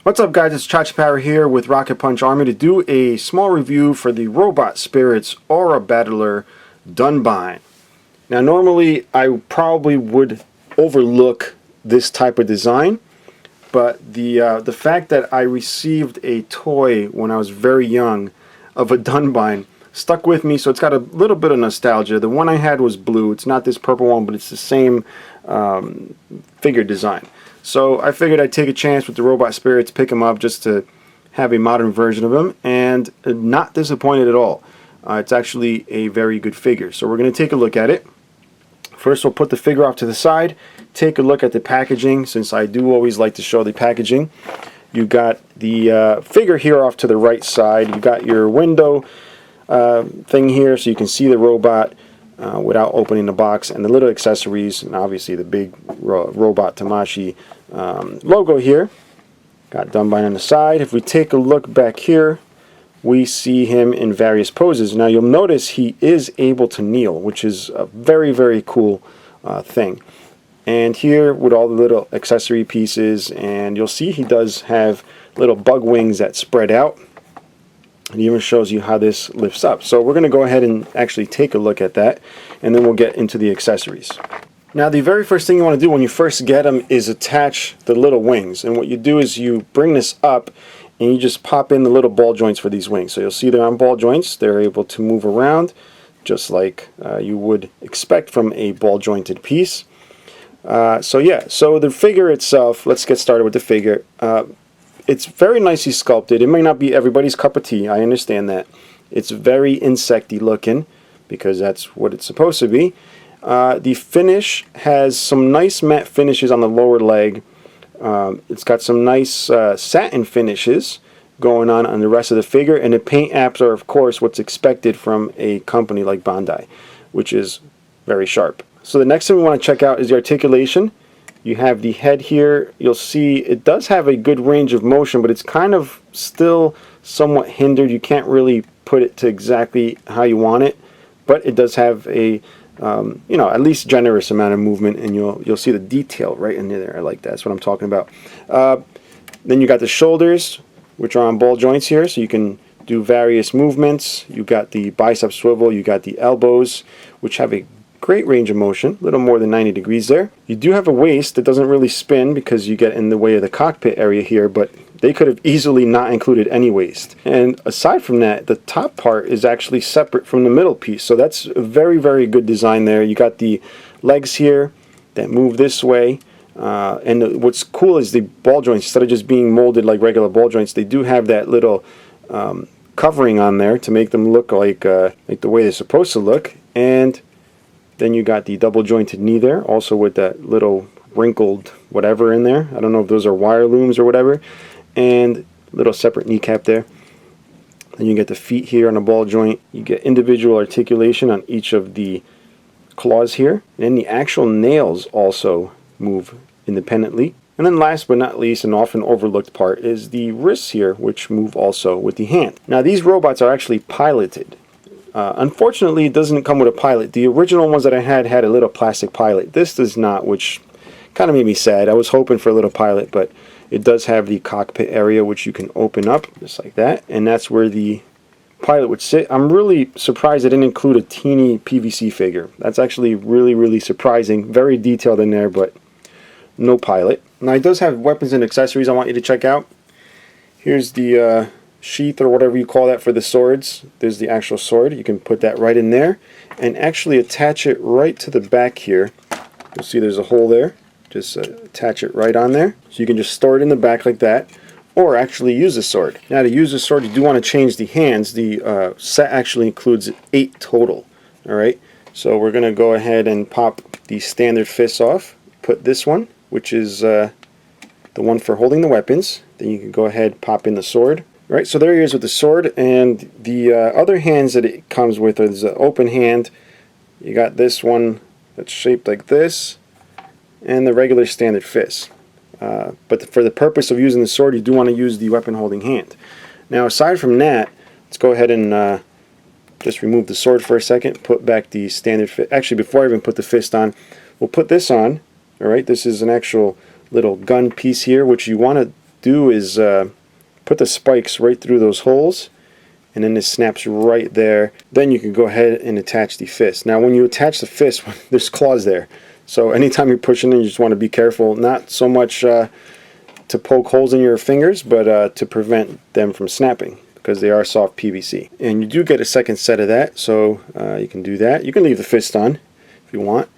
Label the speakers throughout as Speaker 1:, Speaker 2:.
Speaker 1: What's up guys, it's Chachi Power here with Rocket Punch Army to do a small review for the Robot Spirits Aura Battler Dunbine. Now normally I probably would overlook this type of design, but the fact that I received a toy when I was very young of a Dunbine stuck with me, so it's got a little bit of nostalgia. The one I had was blue. It's not this purple one, but it's the same figure design. So I figured I'd take a chance with the Robot Spirits, pick them up just to have a modern version of them, and not disappointed at all. It's actually a very good figure. So we're going to take a look at it. First we'll put the figure off to the side, take a look at the packaging, since I do always like to show the packaging. You got the figure here off to the right side. You got your window thing here so you can see the robot without opening the box, and the little accessories, and obviously the big robot Tamashii logo here. Got Dunbine on the side. If we take a look back here, we see him in various poses. Now you'll notice he is able to kneel, which is a very, very cool thing. And here with all the little accessory pieces, and you'll see he does have little bug wings that spread out. It even shows you how this lifts up. So we're going to go ahead and actually take a look at that, and then we'll get into the accessories. Now the very first thing you want to do when you first get them is attach the little wings. And what you do is you bring this up and you just pop in the little ball joints for these wings. So you'll see they're on ball joints. They're able to move around just like you would expect from a ball jointed piece. So the figure itself, let's get started with the figure. It's very nicely sculpted. It may not be everybody's cup of tea, I understand that. It's very insecty looking because that's what it's supposed to be. The finish has some nice matte finishes on the lower leg. It's got some nice satin finishes going on the rest of the figure, and the paint apps are of course what's expected from a company like Bandai, which is very sharp. So the next thing we want to check out is the articulation. You have the head here. You'll see it does have a good range of motion, but it's kind of still somewhat hindered. You can't really put it to exactly how you want it, but it does have a at least generous amount of movement, and you'll see the detail right in there. I like that. That's what I'm talking about. Then you got the shoulders, which are on ball joints here, so you can do various movements. You got the bicep swivel. You got the elbows, which have a great range of motion, a little more than 90 degrees there. You do have a waist that doesn't really spin because you get in the way of the cockpit area here, but they could have easily not included any waist. And aside from that, the top part is actually separate from the middle piece, so that's a very, very good design there. You got the legs here that move this way, and what's cool is the ball joints, instead of just being molded like regular ball joints, they do have that little covering on there to make them look like the way they're supposed to look. And then you got the double jointed knee there, also with that little wrinkled whatever in there. I don't know if those are wire looms or whatever. And little separate kneecap there. Then you get the feet here on the ball joint. You get individual articulation on each of the claws here. And then the actual nails also move independently. And then last but not least, an often overlooked part, is the wrists here, which move also with the hand. Now these robots are actually piloted. Unfortunately, it doesn't come with a pilot. The original ones that I had a little plastic pilot. This does not, which kind of made me sad. I was hoping for a little pilot, but it does have the cockpit area, which you can open up just like that, and that's where the pilot would sit. I'm really surprised it didn't include a teeny PVC figure. That's actually really, really surprising. Very detailed in there, but no pilot. Now it does have weapons and accessories I want you to check out. Here's the sheath or whatever you call that for the swords. There's the actual sword. You can put that right in there and actually attach it right to the back here. You'll see there's a hole there. Just attach it right on there. So you can just store it in the back like that, or actually use the sword. Now to use the sword, you do want to change the hands. The set actually includes 8 total. Alright, so we're going to go ahead and pop the standard fists off. Put this one, which is the one for holding the weapons. Then you can go ahead, pop in the sword. Right, so there he is with the sword, and the other hands that it comes with is an open hand. You got this one that's shaped like this, and the regular standard fist. But for the purpose of using the sword, you do want to use the weapon holding hand. Now aside from that, let's go ahead and just remove the sword for a second, put back the standard fist. Actually, before I even put the fist on, we'll put this on. Alright, this is an actual little gun piece here, which you want to do is put the spikes right through those holes, and then it snaps right there. Then you can go ahead and attach the fist. Now when you attach the fist, there's claws there, so anytime you're pushing in, you just want to be careful, not so much to poke holes in your fingers, but to prevent them from snapping, because they are soft PVC. And you do get a second set of that, so you can do that. You can leave the fist on if you want.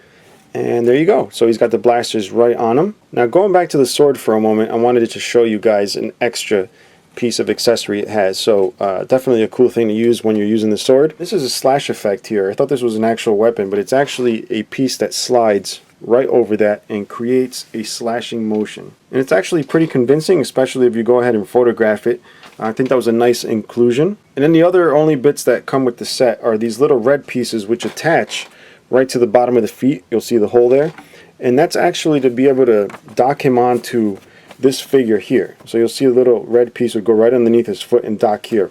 Speaker 1: And there you go. So he's got the blasters right on him. Now going back to the sword for a moment, I wanted to show you guys an extra piece of accessory it has. So definitely a cool thing to use when you're using the sword. This is a slash effect here. I thought this was an actual weapon, but it's actually a piece that slides right over that and creates a slashing motion. And it's actually pretty convincing, especially if you go ahead and photograph it. I think that was a nice inclusion. And then the other only bits that come with the set are these little red pieces which attach right to the bottom of the feet. You'll see the hole there. And that's actually to be able to dock him onto this figure here. So you'll see a little red piece would go right underneath his foot and dock here.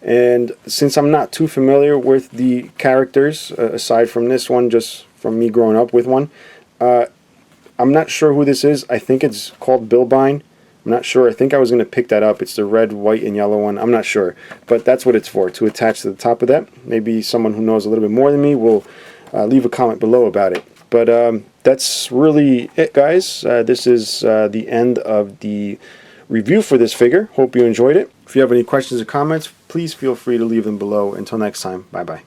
Speaker 1: And since I'm not too familiar with the characters, aside from this one, just from me growing up with one, I'm not sure who this is. I think it's called Dunbine. I'm not sure. I think I was going to pick that up. It's the red, white, and yellow one. I'm not sure. But that's what it's for, to attach to the top of that. Maybe someone who knows a little bit more than me will leave a comment below about it. But that's really it, guys. This is the end of the review for this figure. Hope you enjoyed it. If you have any questions or comments, please feel free to leave them below. Until next time, bye-bye.